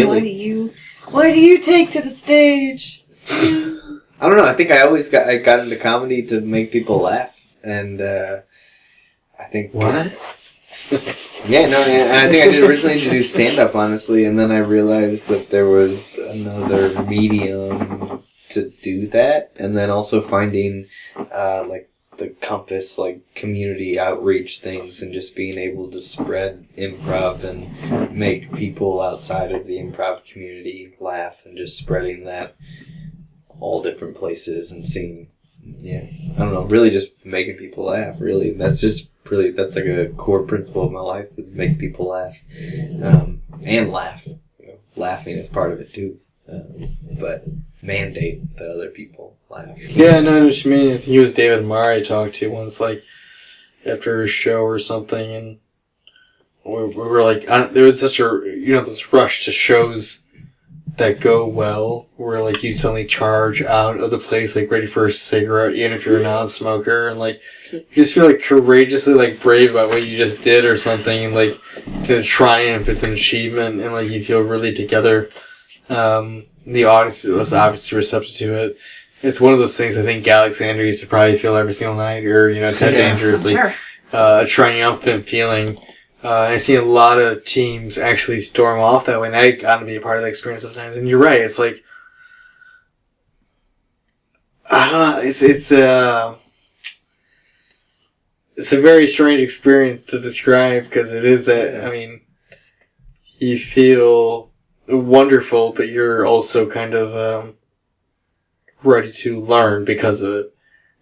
Ideally. Why do you take to the stage? I don't know. I think I got into comedy to make people laugh, and I think what? Yeah, no, and I think I did originally to do stand-up, honestly, and then I realized that there was another medium to do that, and then also finding, like, the Compass, like, community outreach things, and just being able to spread improv and make people outside of the improv community laugh, and just spreading that all different places and seeing, I don't know, really just making people laugh, really. That's like a core principle of my life, is make people laugh, and laugh. Laughing is part of it too, but mandate that other people laugh. Yeah, no, I know what you mean. I think it was David Marr I talked to once, like, after a show or something, and we were like, there was such a, this rush to shows that go well, where, like, you suddenly charge out of the place, like, ready for a cigarette, even if you're a non-smoker, and, like, you just feel, like, courageously, like, brave about what you just did or something, and, like, it's a triumph, it's an achievement, and, like, you feel really together. The audience was obviously receptive to it. It's one of those things I think Alexander used to probably feel every single night, or, Ted Dangerously. Sure. A triumphant feeling. I've seen a lot of teams actually storm off that way, and I got to be a part of that experience sometimes. And you're right, it's like, I don't know, it's a very strange experience to describe, because it is that, you feel wonderful, but you're also kind of ready to learn because of it.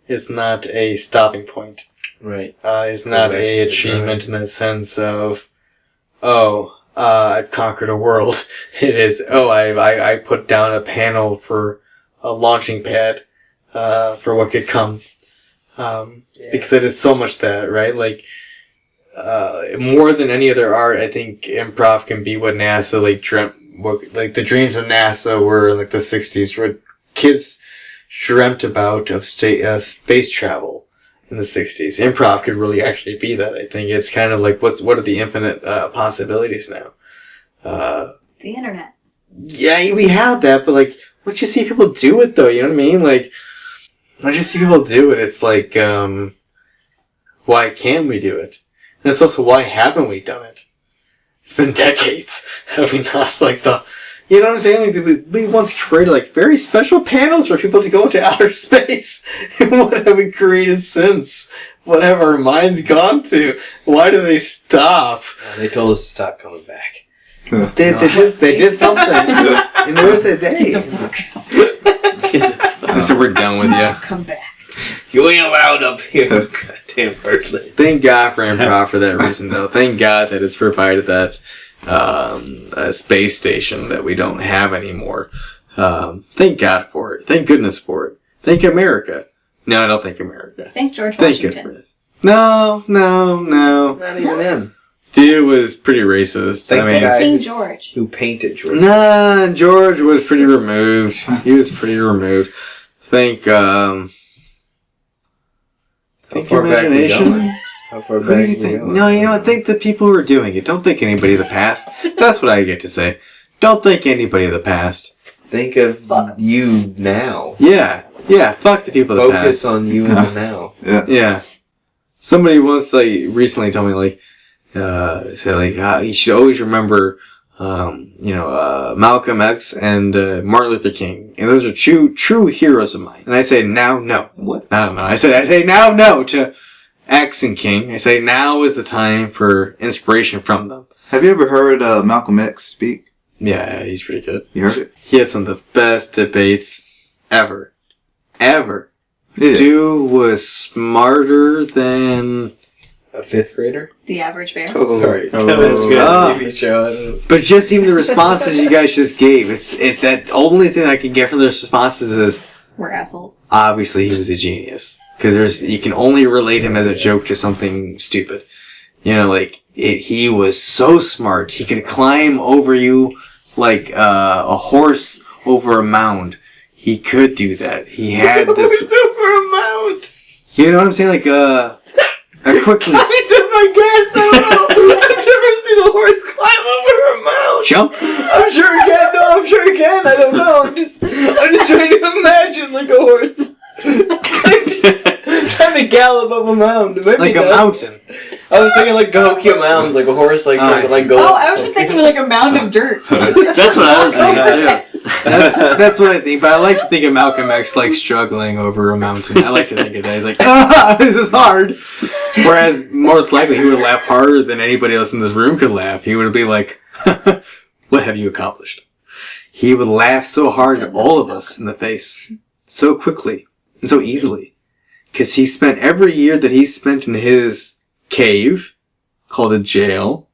It's not a stopping point. Right. It's not a achievement in that sense of, I've conquered a world. It is, I put down a panel for a launching pad, for what could come. Because it is so much that, right? Like, more than any other art, I think improv can be what NASA, dreamt, the dreams of NASA were in, the 60s, where kids dreamt about of space travel. In the 60s. Improv could really actually be that, I think. It's kind of like, what are the infinite possibilities now? The internet. Yeah, we have that, but, once you see people do it, though, you know what I mean? Once you see people do it, it's like, why can't we do it? And it's also, why haven't we done it? It's been decades. Have we not, you know what I'm saying? We once created, very special panels for people to go into outer space. What have we created since? What have our minds gone to? Why do they stop? They told us to stop coming back. They did something. And there was a day. Get the fuck out. So we're done with you. Come back. You ain't allowed up here. Goddamn birdland. Thank God for improv for that reason, though. Thank God that it's provided that a space station that we don't have anymore. Thank God for it. Thank goodness for it. Thank America. No, I don't thank America. Thank George Thank Washington. goodness. No. Not even him. Dude was pretty racist. Thank King George. Who painted George? Nah, George was pretty removed. He was pretty removed. Thank imagination. How far Who do you think? No, you know what? Think the people who are doing it. Don't think anybody of the past. That's what I get to say. Don't think anybody of the past. Think of you now. Yeah. Fuck the people of the past. Focus on you in the now. Yeah. Somebody once recently told me you should always remember Malcolm X and Martin Luther King, and those are true heroes of mine. And I say now no. What? I don't know. I say now no to X and King. I say now is the time for inspiration from them. Have you ever heard Malcolm X speak? Yeah, he's pretty good. You heard it? He had some of the best debates ever. Yeah. Dude was smarter than a fifth grader. The Average Bear. Oh, sorry. Oh. That was a good TV show. But just even the responses you guys just gave, that only thing I can get from those responses is We're assholes. Obviously, he was a genius. Because you can only relate him as a joke to something stupid. He was so smart. He could climb over you like a horse over a mound. He could do that. He had this. Horse over a mound. You know what I'm saying? Quickly. I did my guess. I don't know. I've never seen a horse climb over a mound? Jump? I'm sure he can. No, I'm sure he can. I don't know. I'm just trying to imagine like a horse. Trying to gallop up a mound. Maybe Like a mountain. I was thinking like Cahokia Mounds, like a horse like go. Oh, I was just thinking like a mound of dirt. That's what I was thinking too. That's what I think, but I like to think of Malcolm X like struggling over a mountain. I like to think of that. He's like, this is hard. Whereas most likely he would laugh harder than anybody else in this room could laugh. He would be like, what have you accomplished? He would laugh so hard at all of us in the face. So quickly. And so easily. Because he spent every year that he spent in his cave, called a jail,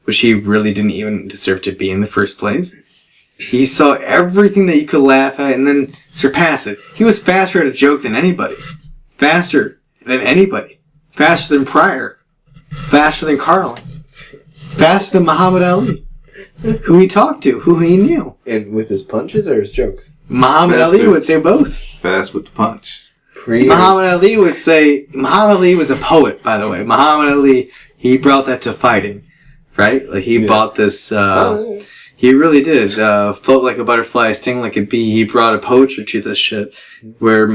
which he really didn't even deserve to be in the first place. He saw everything that you could laugh at and then surpass it. He was faster at a joke than anybody. Faster than anybody. Faster than Pryor. Faster than Carlin. Faster than Muhammad Ali. Who he talked to, who he knew. And with his punches or his jokes? Muhammad Ali would say both. Fast with the punch. Muhammad Ali would say, Muhammad Ali was a poet, by the way. Muhammad Ali, he brought that to fighting, right? Like he brought this, he really did, float like a butterfly, sting like a bee. He brought a poetry to this shit where,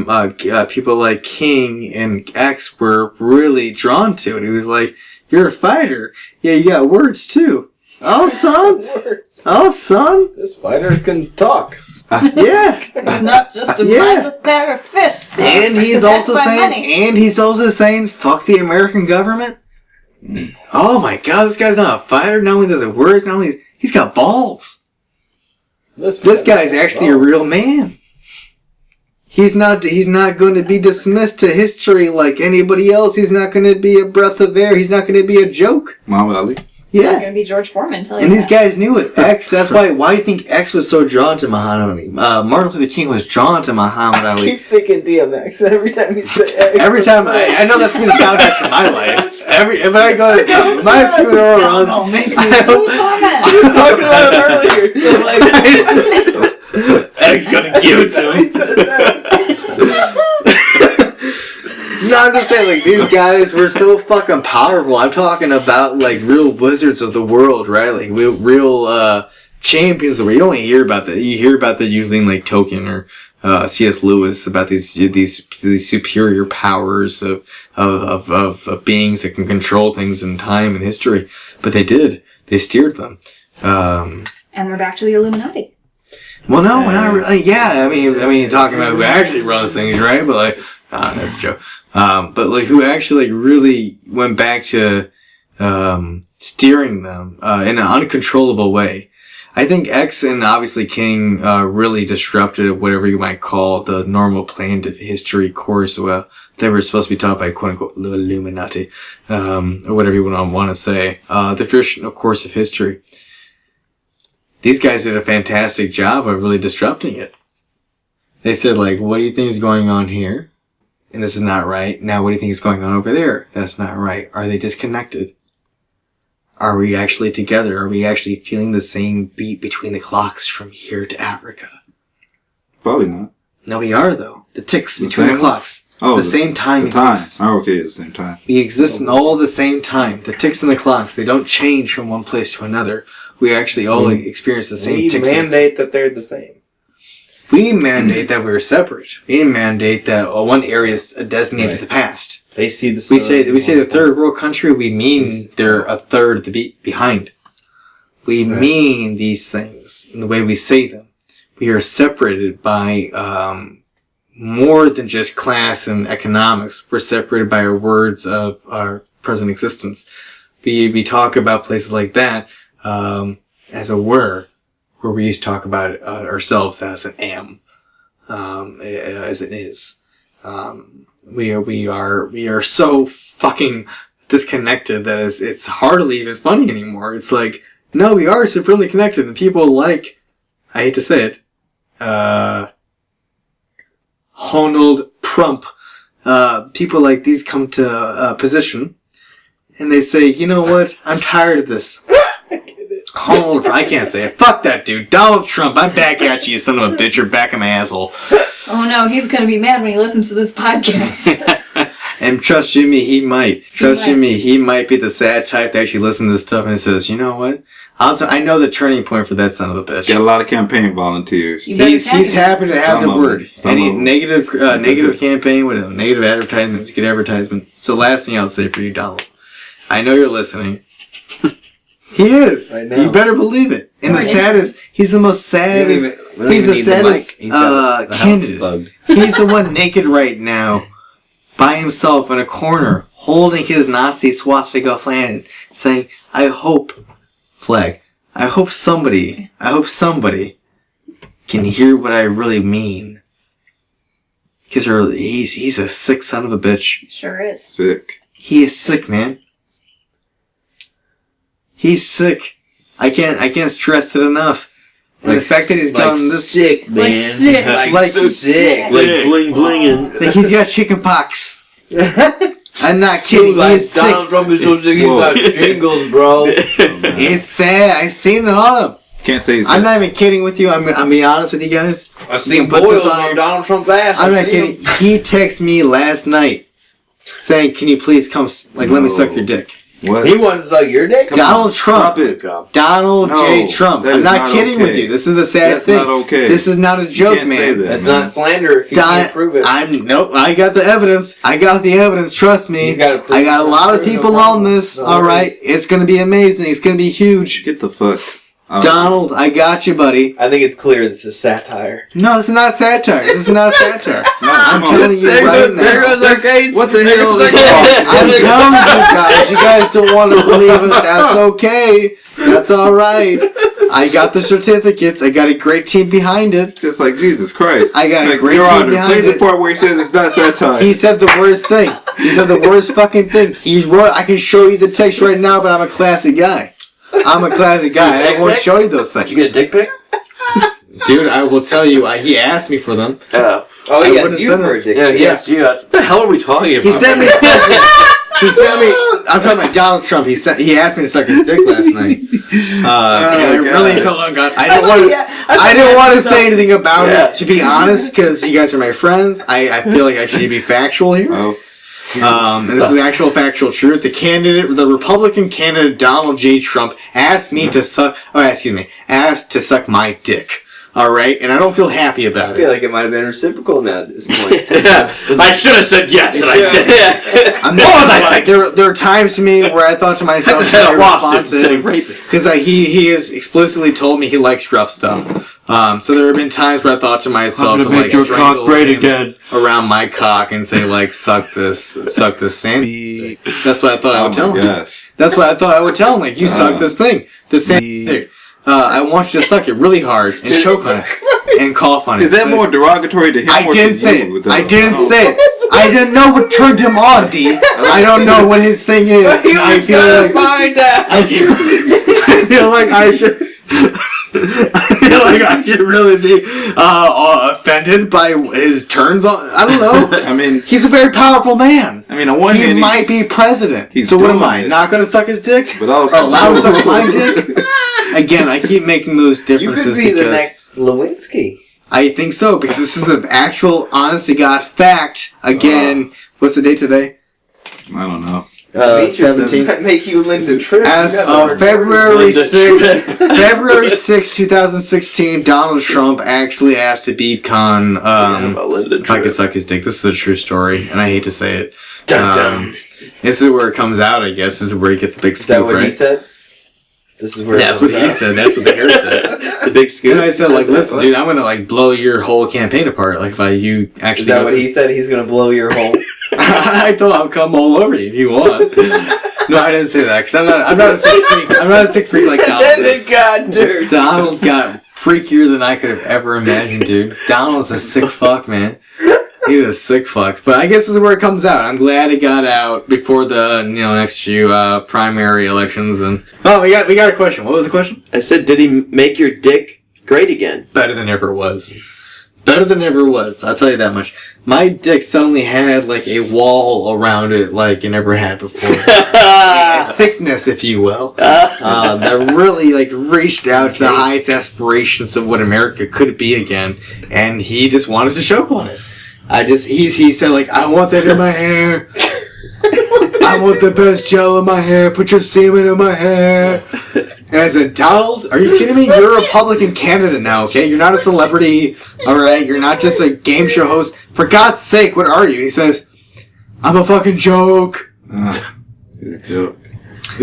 people like King and X were really drawn to it. He was like, you're a fighter. Yeah, you got words too. Oh, son. Words. Oh, son. This fighter can talk. Yeah. It's not just a mindless pair of fists. And he's also saying, fuck the American government. Oh my god, this guy's not a fighter. Not only does it words, not only he's got balls. This guy's actually a real man. He's not going to be dismissed to history like anybody else. He's not going to be a breath of air. He's not going to be a joke. Muhammad Ali. Yeah. Not going to be George Foreman. Tell you and these guys knew it. X. That's why do you think X was so drawn to Muhammad Ali? Martin Luther King was drawn to Muhammad Ali. I keep thinking DMX every time you say X. Every time I know that's been the soundtrack to my life. If I go to my funeral run, I was talking about it earlier, so like X gonna give it to him. No, I'm just saying, like, these guys were so fucking powerful. I'm talking about, like, real wizards of the world, right? Like, real champions of the world. You don't hear about that. You hear about that usually in, like, Tolkien or C.S. Lewis about these superior powers of beings that can control things in time and history. But they did. They steered them. And we're back to the Illuminati. Well, no, we're not really. Yeah, I mean, talking about who actually runs things, right? But, like, that's a joke. But like who actually like really went back to steering them in an uncontrollable way. I think X and obviously King really disrupted whatever you might call the normal planned history course. Well, they were supposed to be taught by quote unquote the Illuminati, or whatever you want to say. The traditional course of history. These guys did a fantastic job of really disrupting it. They said like, what do you think is going on here? And this is not right. Now, what do you think is going on over there? That's not right. Are they disconnected? Are we actually together? Are we actually feeling the same beat between the clocks from here to Africa? Probably not. No, we are, though. The ticks between the clocks. Oh, the same time exists. Oh, okay, at the same time. We exist in all the same time. The ticks and the clocks, they don't change from one place to another. We actually all experience the same ticks. We mandate that they're the same. We mandate that we're separate. We mandate that one area is designated the past. They see the. We say the third world country. We mean they're a third of the beat behind. We mean these things in the way we say them. We are separated by more than just class and economics. We're separated by our words of our present existence. We talk about places like that as a word. Where we used to talk about ourselves as an am, as it is. We are so fucking disconnected that it's hardly even funny anymore. It's like, no, we are supremely connected, and people like, I hate to say it, Donald Trump, people like these come to a position, and they say, you know what, I'm tired of this. I can't say it. Fuck that dude. Donald Trump, I'm back at you son of a bitch. You're back in my asshole. Oh no, he's gonna be mad when he listens to this podcast. And trust you me, he might. Trust you me, he might be the sad type that actually listens to this stuff and says, you know what? I know the turning point for that son of a bitch. Got a lot of campaign volunteers. He's happy to have the word. Any negative negative campaign, whatever, negative advertisements, good advertisement. So last thing I'll say for you, Donald. I know you're listening. He is. I know. You better believe it. And the saddest, he's the most saddest. He's the saddest candidate. He's the one naked right now, by himself in a corner, holding his Nazi swastika flag, saying, I hope somebody can hear what I really mean. Because he's a sick son of a bitch. Sure is. Sick. He is sick, man. He's sick. I can't stress it enough. Like, the fact that he's gone this sick, man. Like sick. Like bling blinging. Like he's got chicken pox. I'm not kidding. He's sick. Donald Trump is so sick he's got shingles, bro. It's sad. I've seen it on him. Can't say he's I'm not even kidding with you. I'm being honest with you guys. I seen boils on Donald Trump's ass. I'm not kidding. He texted me last night saying, "Can you please come? Let me suck your dick." What? He wants to suck your dick? Donald Trump. Stop it. Donald J. Trump. I'm not kidding with you. This is the sad thing. That's not okay. This is not a joke, man. That's not slander if you can't prove it. Nope. I got the evidence. Trust me. I got a lot of people on this. All right. It's going to be amazing. It's going to be huge. Get the fuck. Donald, I got you, buddy. I think it's clear this is satire. No, this is not satire. I'm telling you right now. There goes our case. What the hell is I'm telling you guys. You guys don't want to believe it. That's okay. That's all right. I got the certificates. I got a great team behind it. Just like Jesus Christ. I got a great Your team Honor, behind play it. the part where he says it's not satire. He said the worst thing. He said the worst fucking thing. He wrote. I can show you the text right now, but I'm a classy guy. I won't show you those things. Did you get a dick pic? Dude, I will tell you. He asked me for them. Oh, he asked you for a dick pic. Yeah, he asked you. What the hell are we talking about? He sent me. I'm talking about Donald Trump. He asked me to suck his dick last night. And I really felt ungodly. I didn't want to say anything about it, to be honest, because you guys are my friends. I feel like I should be factual here. Oh. And this is actual factual truth. The Republican candidate Donald J. Trump asked me to suck my dick. Alright? And I don't feel happy about it. I feel like it might have been reciprocal now at this point. I should have said yes, and I did. There are times to me where I thought to myself, because he has explicitly told me he likes rough stuff. So there have been times where I thought to myself, I'm gonna make your cock great again around my cock and say suck this sand. That's what I thought I would tell him. That's what I thought I would tell him. You suck this thing, the sand thing. I want you to suck it really hard and choke on it and cough on it. Is that more derogatory to him? I didn't say it. I didn't say it. I didn't know what turned him on, D. I don't know what his thing is. I feel like I should. I feel like I should really be offended by his turns on. I don't know. I mean, he's a very powerful man. I mean, on one hand, he might be president. So what am I? Not going to suck his dick? But also, allow him to suck my dick? Again, I keep making those differences. You could be the next Lewinsky. I think so, because this is the actual, honest to God fact. Again, what's the date today? I don't know. 17th. That make you Linda Tripp. As of February 6th, 2016, Donald Trump actually asked Habeeb Khan if I could suck his dick. This is a true story, and I hate to say it. This is where it comes out, I guess. This is where you get the big scoop, right? Is that what he said? This is where that's what he said. That's what the hair said. The big scoop. And I said, listen, dude, I'm gonna blow your whole campaign apart. You actually. Is that what he said? He's gonna blow your whole. I told him I'll come all over you if you want. No, I didn't say that because I'm not a sick freak. I'm not a sick freak like Donald. Donald got freakier than I could have ever imagined, dude. Donald's a sick fuck, man. He's a sick fuck. But I guess this is where it comes out. I'm glad it got out before the next few primary elections. And we got a question. What was the question? I said, did he make your dick great again? Better than ever was. Better than ever was. I'll tell you that much. My dick suddenly had a wall around it like it never had before. A thickness, if you will. That really reached out to the highest aspirations of what America could be again. And he just wanted to choke on it. He said I want that in my hair. I want the best gel in my hair. Put your semen in my hair. And I said, Donald, are you kidding me? You're a Republican candidate now, okay? You're not a celebrity, all right? You're not just a game show host. For God's sake, what are you? And he says, I'm a fucking joke. He's a joke.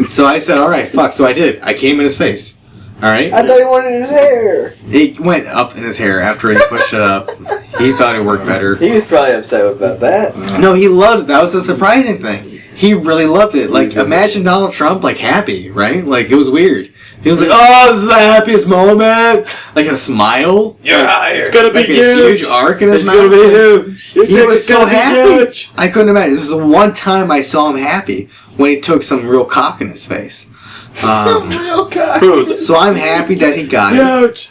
So I said, all right, fuck. So I did. I came in his face. All right? I thought he wanted his hair. It went up in his hair after he pushed it up. He thought it worked better. He was probably upset about that. No, he loved it. That was the surprising thing. He really loved it. Like, imagine Donald Trump, like, happy, right? Like, it was weird. He was like, oh, this is the happiest moment. Like, a smile. You're hired. It's gonna be huge arc in his mouth. It's gonna be huge. He was so happy. I couldn't imagine. This is the one time I saw him happy, when he took some real cock in his face. Some real guy. So I'm happy that he got it.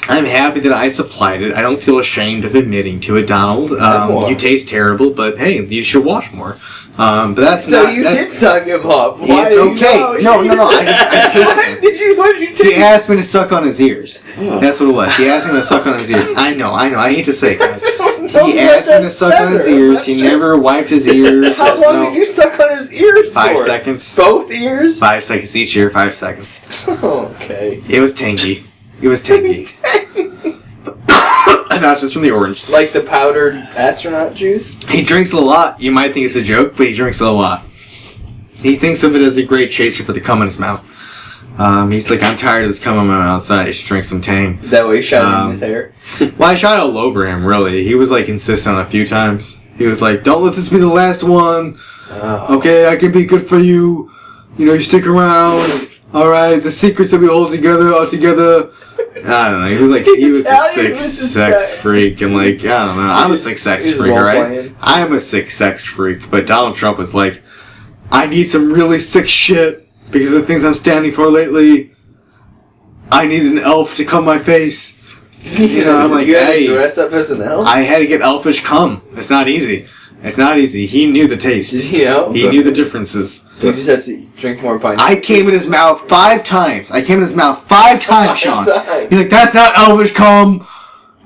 I'm happy that I supplied it. I don't feel ashamed of admitting to it, Donald. You taste terrible, but hey, you should wash more. But that's so not, you that's, did suck him off. Why it's okay. No. I tasted him. What did you taste? He asked me to suck on his ears. That's what it was. He asked me to suck on his ears. I know. I hate to say it, guys. He asked me to suck on his ears. He never wiped his ears. How long did you suck on his ears 5 for? seconds. Both ears? 5 seconds each ear, 5 seconds. Okay. It was tangy. It was tangy. Not just from the orange. Like the powdered astronaut juice? He drinks a lot. You might think it's a joke, but he drinks a lot. He thinks of it as a great chaser for the cum in his mouth. He's like, I'm tired of this cum in my mouth, so I should drink some Tang. Is that why you shot in his hair? Well, I shot all over him, really. He was like insistent a few times. He was like, don't let this be the last one. Okay, I can be good for you. You know, you stick around. Alright, the secrets that we hold together are together. I don't know. He was a sick sex freak, and like, I don't know. I'm a sick sex freak, alright? I am a sick sex freak, but Donald Trump was like, I need some really sick shit because of the things I'm standing for lately. I need an elf to cum my face. You know, I'm like, you had hey, to dress up as an elf? I had to get elfish cum. It's not easy. It's not easy. He knew the taste. You know? He knew the differences. You just had to drink more pints. I came in his mouth 5 times. I came in his mouth 5 times, Sean. times. He's like, that's not elvish cum.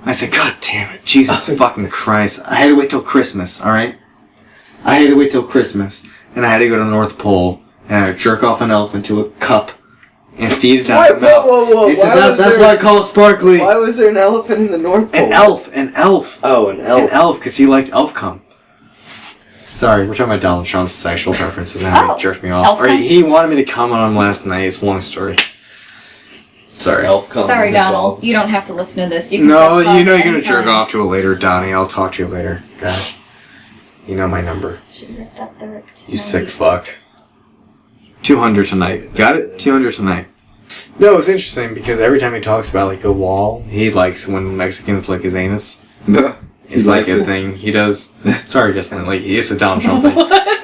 I said, God damn it. Jesus fucking Christ. I had to wait till Christmas, alright? I had to wait till Christmas. And I had to go to the North Pole. And I had to jerk off an elf into a cup. And feed it out the mouth. Whoa. He said, that's why I call it sparkly. Why was there an elephant in the North Pole? An elf. Oh, an elf. An elf, because he liked elf cum. Sorry, we're talking about Donald Trump's sexual preferences and how he jerked me off. Or he wanted me to comment on him last night. It's a long story. Sorry. Sorry, Donald. You don't have to listen to this. You can No, press pause you know you're at going any to jerk time. off to it later, Donnie. I'll talk to you later. God. You know my number. She ripped up the ripped. You sick fuck. 200 tonight. Got it? 200 tonight. No, it's interesting because every time he talks about like a wall, he likes when Mexicans lick his anus. It's like a thing he does. Sorry, Justin. Like it's a Donald Trump thing.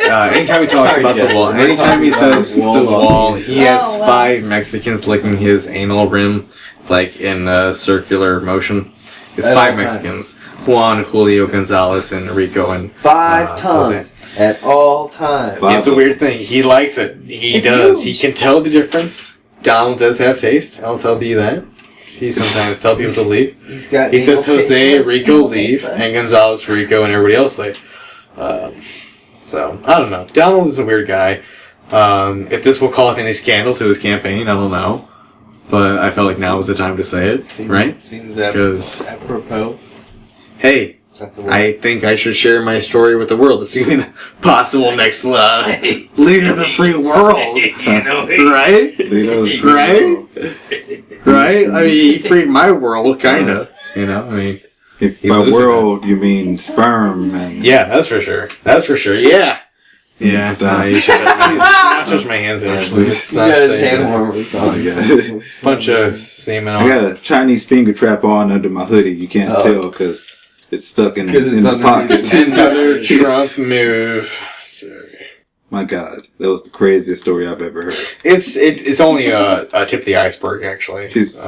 Anytime he talks about the wall, anytime he says the wall, he has 5 Mexicans licking his anal rim, like in a circular motion. It's 5 Mexicans: Juan, Julio, Gonzalez, and Rico, and 5 times at all times. It's a weird thing. He likes it. He does. He can tell the difference. Donald does have taste. I'll tell you that. He sometimes tells people to leave. He says Jose, Rico, leave, and Gonzalez, Rico, and everybody else leave. So, I don't know. Donald is a weird guy. If this will cause any scandal to his campaign, I don't know. But I felt like now was the time to say it, right? Seems apropos. Hey, I think I should share my story with the world to see the possible next leader of the free world. Right? Right? I mean, he freed my world, kind of. You know, I mean... If by world, you mean sperm. And yeah, that's for sure. Yeah. Yeah, you should not touch my hands, actually. It's not safe. Hand warmers on. It's a bunch of semen on. I got a Chinese finger trap on under my hoodie. You can't tell because it's stuck in the pocket. Another Trump move. Sorry. My God, that was the craziest story I've ever heard. It's only a tip of the iceberg, actually. Jesus.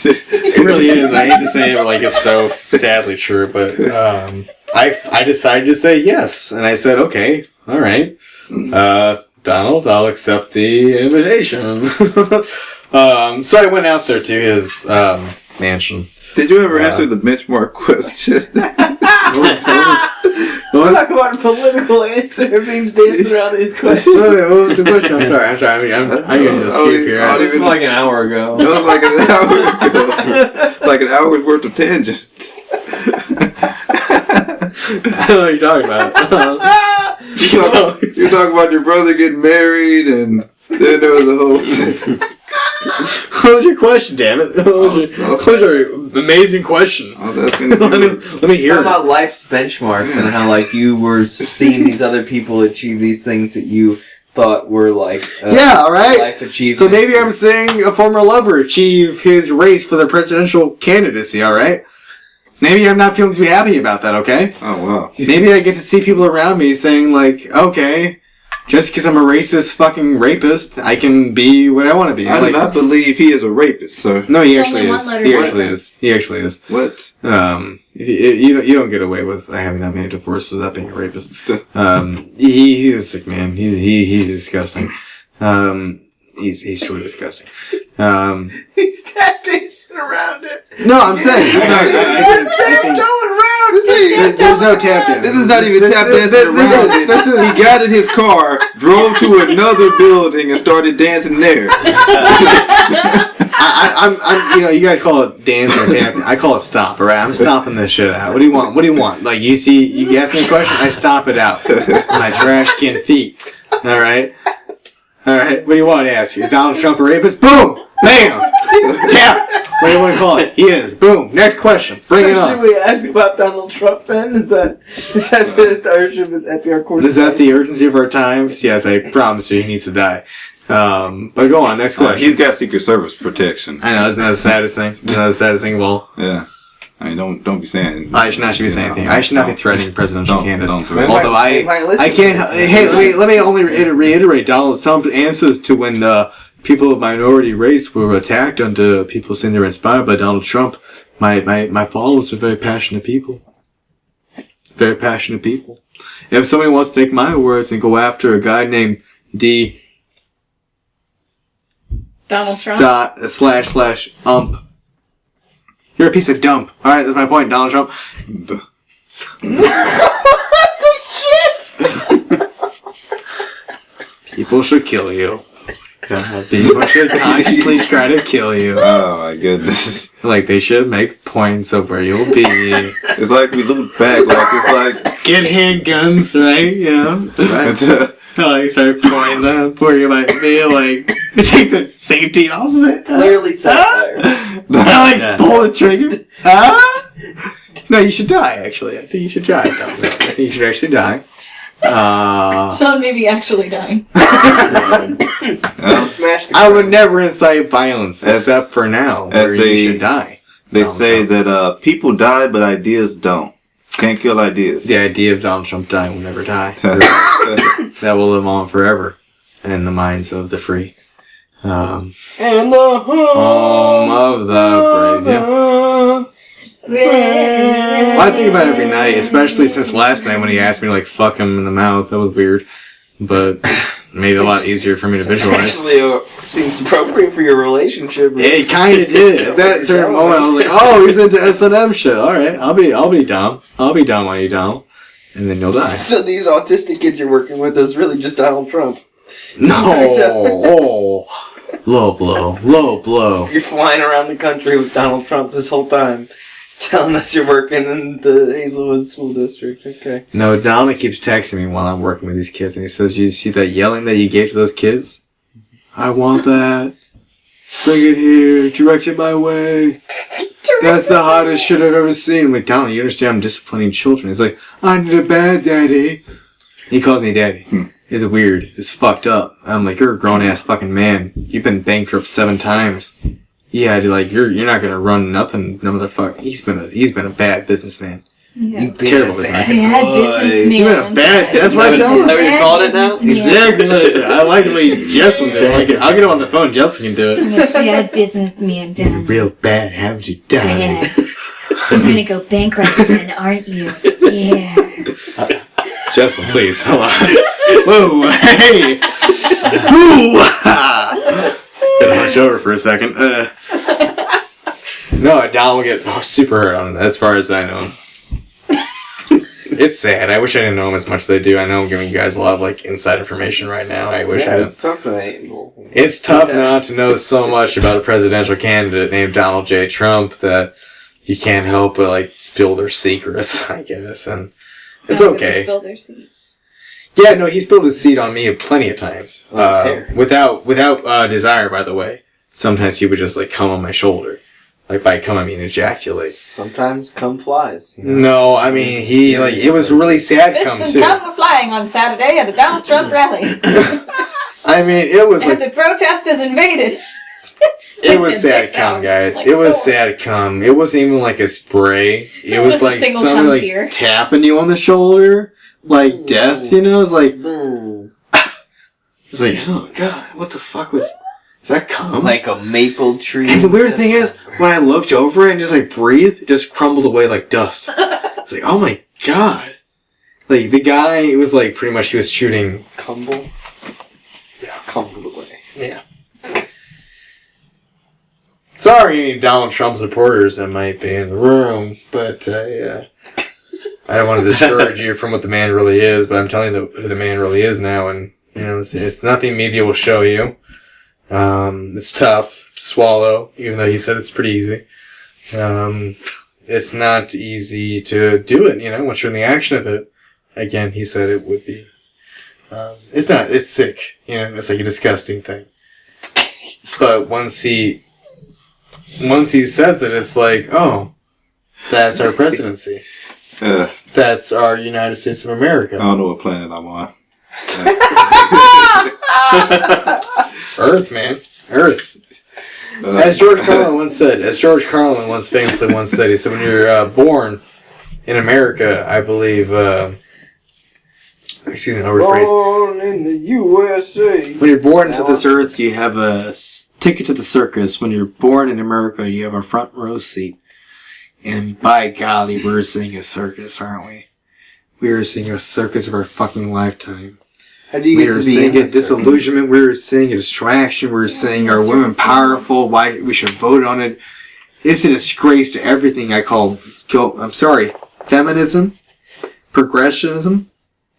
It really is. I hate to say it, but like it's so sadly true. But I decided to say yes, and I said, okay, all right, Donald, I'll accept the invitation. So I went out there to his Did mansion. you ever answer the benchmark question? What Talk about a political answer. Habeeb's dancing around his question. Wait, what was the question? I'm sorry. I'm getting to skip here. Oh, this was like an hour ago. That was like an hour ago. Like an hour's worth of tangents. I don't know what you're talking about. You're talking about your brother getting married, and then there was a whole thing. What was your question, damn it? What was your amazing question? let me hear Talk it. about life's benchmarks and how like you were seeing these other people achieve these things that you thought were like all right. life achievements. So maybe I'm seeing a former lover achieve his race for the presidential candidacy, all right? Maybe I'm not feeling too happy about that, okay? Oh, wow. Maybe I get to see people around me saying, like, okay, just because I'm a racist fucking rapist, I can be what I want to be. I do not believe he is a rapist, sir. No, he It's actually only is. one letter He short. actually is. He actually is. What? You don't get away with having that many divorces without being a rapist. He's a sick man. He's disgusting. He's truly disgusting. He's tap dancing around it. No, I'm saying. There's no tap dance. This is not even tap dancing around it. He got in his car, drove to another building, and started dancing there. I'm you guys call it dance or tap. I call it stop. All right, I'm stomping this shit out. What do you want? What do you want? Like you ask me a question, I stomp it out. My trash can feet. All right. What do you want to ask? Is Donald Trump a rapist? Boom, bam, tap. What do you want to call it? He is. Boom. Next question. Bring it on. Should we ask about Donald Trump then? Is that the urgent FBR course? Is that the urgency of our times? Yes, I promise you, he needs to die. But go on. Next question. He's got Secret Service protection. I know. Isn't that the saddest thing? Isn't that the saddest thing of all? Yeah. I mean, don't be saying. I should not be saying anything. I should not be threatening presidential candidates. Don't threaten. Although I can't. Hey, let me only reiterate Donald Trump's answers to when people of minority race were attacked under people saying they were inspired by Donald Trump. My followers are very passionate people. Very passionate people. If somebody wants to take my words and go after a guy named Donald Trump. //ump. You're a piece of dump. Alright, that's my point, Donald Trump. What the shit? People should kill you. People should consciously try to kill you. Oh my goodness. Like they should make points of where you'll be. It's like we look back, like it's like Get handguns, right? You know? That's right. Like start pointing them where you might be, like take the safety off of it. Clearly satire. Pull the trigger. No, you should die, actually. I think you should die. I think you should actually die. Sean may be actually dying. Smash the I would never incite violence, except for now, where they- you should die. they say that people die, but ideas don't. Can't kill ideas. The idea of Donald Trump dying will never die. That will live on forever in the minds of the free. And the Home of the brave. Yeah. Well, I think about it every night, especially since last night when he asked me to, like, fuck him in the mouth. That was weird. But made it a lot easier for me to visualize. Actually, seems appropriate for your relationship. It kind of did. At that certain moment, I was like, "Oh, he's into S&M shit. All right, I'll be dumb. I'll be dumb while you Donald, and then you'll die." So these autistic kids you're working with is really just Donald Trump. No, low blow. You're flying around the country with Donald Trump this whole time, telling us you're working in the Hazelwood School District. Okay. No, Donald keeps texting me while I'm working with these kids, and he says, "You see that yelling that you gave to those kids? I want that. Bring it here. Direct it my way. That's the hottest shit I've ever seen." I'm like, "Donald, you understand I'm disciplining children." He's like, "I need a bad daddy." He calls me daddy. It's weird. It's fucked up. I'm like, "You're a grown ass fucking man. You've been bankrupt 7 times. Yeah, like you're not gonna run nothing, no motherfucker." He's been a bad businessman. Yeah. Terrible businessman. Bad businessman. You've been a bad. That's what I tell him. Is that what you're calling it now? Exactly. I like the way Jessel's doing it. I'll get him on the phone. Jessel can do it. I'm a bad businessman, Dad. Real bad. Haven't you done Dad. You're gonna go bankrupt again, aren't you? Yeah. Jessel, please. Hold on. Whoa. Hey. Ooh. Gotta hunch over for a second. No, Don will get super hurt on it, as far as I know. It's sad. I wish I didn't know him as much as I do. I know I'm giving you guys a lot of like inside information right now. I wish I didn't. It's tough to It's tough not to know so much about a presidential candidate named Donald J. Trump that you can't help but like spill their secrets, I guess, and it's okay. Spill their seeds. Yeah, no, he spilled his seed on me plenty of times. On his hair. Without desire, by the way. Sometimes he would just like come on my shoulder. Like by come, I mean ejaculate. Sometimes cum flies. No, I mean it was really sad cum Fist too. and cum were flying on Saturday at a Donald Trump rally. I mean, it was And like the protesters invaded. it was sad cum, guys. Like it was swords. sad cum. It wasn't even like a spray. It was Just a like single somebody cum like tear. tapping you on the shoulder, like death. You know, it's like it's like oh god, what the fuck was that cum? Like a maple tree. And the weird thing is, when I looked over it and just like breathed, it just crumbled away like dust. It's like, oh my god. Like the guy, it was like pretty much he was shooting. Cumble? Yeah, cumbled away. Yeah. Sorry, any Donald Trump supporters that might be in the room, but I don't want to discourage you from what the man really is, but I'm telling you who the man really is now, and you know, it's nothing media will show you. It's tough to swallow, even though he said it's pretty easy. It's not easy to do it, you know, once you're in the action of it. Again, he said it would be. It's sick, you know, it's like a disgusting thing. But once he says it, it's like, oh, that's our presidency. That's our United States of America. I don't know what planet I'm on. Earth, man. Earth. As George Carlin famously once said, he said, when you're born in America, I believe, excuse me, I'll rephrase. Born in the USA. When you're born into this earth, you have a ticket to the circus. When you're born in America, you have a front row seat. And by golly, we're seeing a circus, aren't we? We are seeing a circus of our fucking lifetime. How do you We get are to be seeing in a this disillusionment. We are seeing a distraction. We're seeing our women powerful. Why we should vote on it. It's a disgrace to everything I call, feminism, progressivism,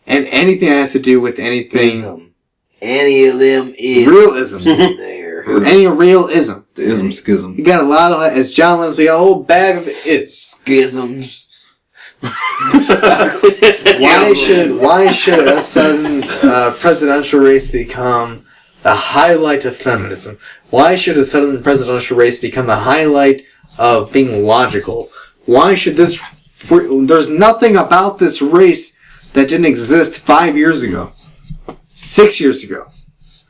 and anything that has to do with anything. Ism. Any of them is Realisms. there. Any realism. The ism schism. You got a lot of, as John Lennon, we got a whole bag of it. Schisms. Why should a sudden presidential race become the highlight of feminism? Why should a sudden presidential race become the highlight of being logical? Why should this... There's nothing about this race that didn't exist 5 years ago. 6 years ago.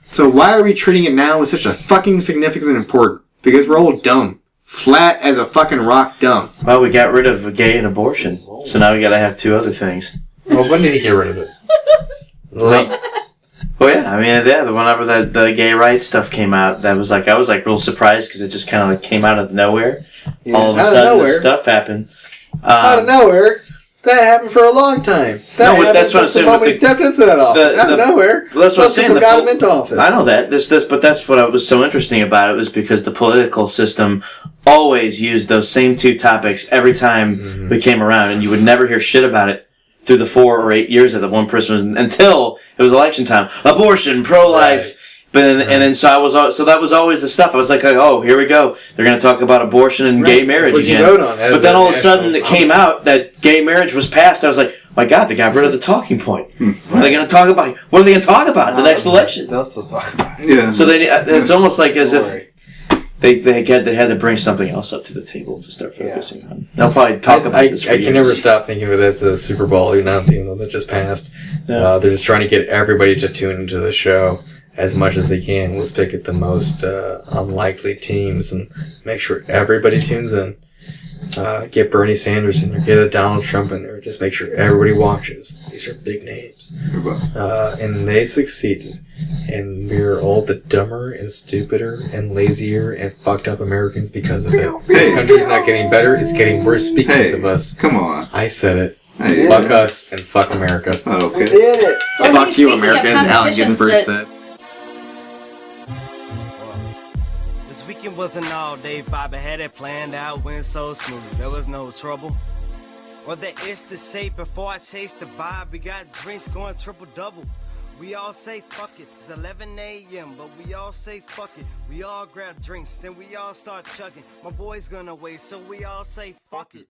So why are we treating it now as such a fucking significant and important? Because we're all dumb. Flat as a fucking rock dumb. Well, we got rid of gay and abortion, so now we gotta have two other things. Well, when did he get rid of it? Late. Oh yeah, I mean, yeah, whenever the gay rights stuff came out, I was like real surprised because it just kind of like came out of nowhere. Yeah, All of a out of sudden, nowhere. this stuff happened. Out of nowhere. That happened for a long time. That No, happened that's what I'm since saying, the moment but he stepped into that office. Out of nowhere. Well, that's what I'm saying. People got him into office. I know that. But that's what was so interesting about it was because the political system always used those same two topics every time we came around, and you would never hear shit about it through the 4 or 8 years that the one person was until it was election time. Abortion, pro-life. Right. But then, and then so that was always the stuff. I was like, oh, here we go. They're going to talk about abortion and gay marriage That's what you again. vote on as But then a all of a sudden, national it came out that gay marriage was passed. I was like, my God, they got rid of the talking point. What are they going to talk about? What are they going to talk about the next election? They'll still talk about it. Yeah. So it's almost like as Don't if worry. they had to bring something else up to the table to start focusing on. They'll probably talk about this for I can years. never stop thinking of it as a Super Bowl, even though that just passed. Yeah. They're just trying to get everybody to tune into the show as much as they can. Let's pick at the most unlikely teams and make sure everybody tunes in. Get Bernie Sanders in there, get a Donald Trump in there, just make sure everybody watches. These are big names. And they succeeded. And we're all the dumber and stupider and lazier and fucked up Americans because of it. This country's not getting better, it's getting worse because of us. Come on. I said it. Hey. Fuck us and fuck America. Okay. Did it. Well, Fuck you, speaking of America, as Allen competitions Ginsberg that- said. This weekend was an all-day vibe. I had it planned out, went so smooth. There was no trouble. Or there is to say before I chase the vibe. We got drinks going triple-double. We all say fuck it, it's 11 a.m. But we all say fuck it. We all grab drinks, then we all start chugging. My boy's gonna wait, so we all say fuck it.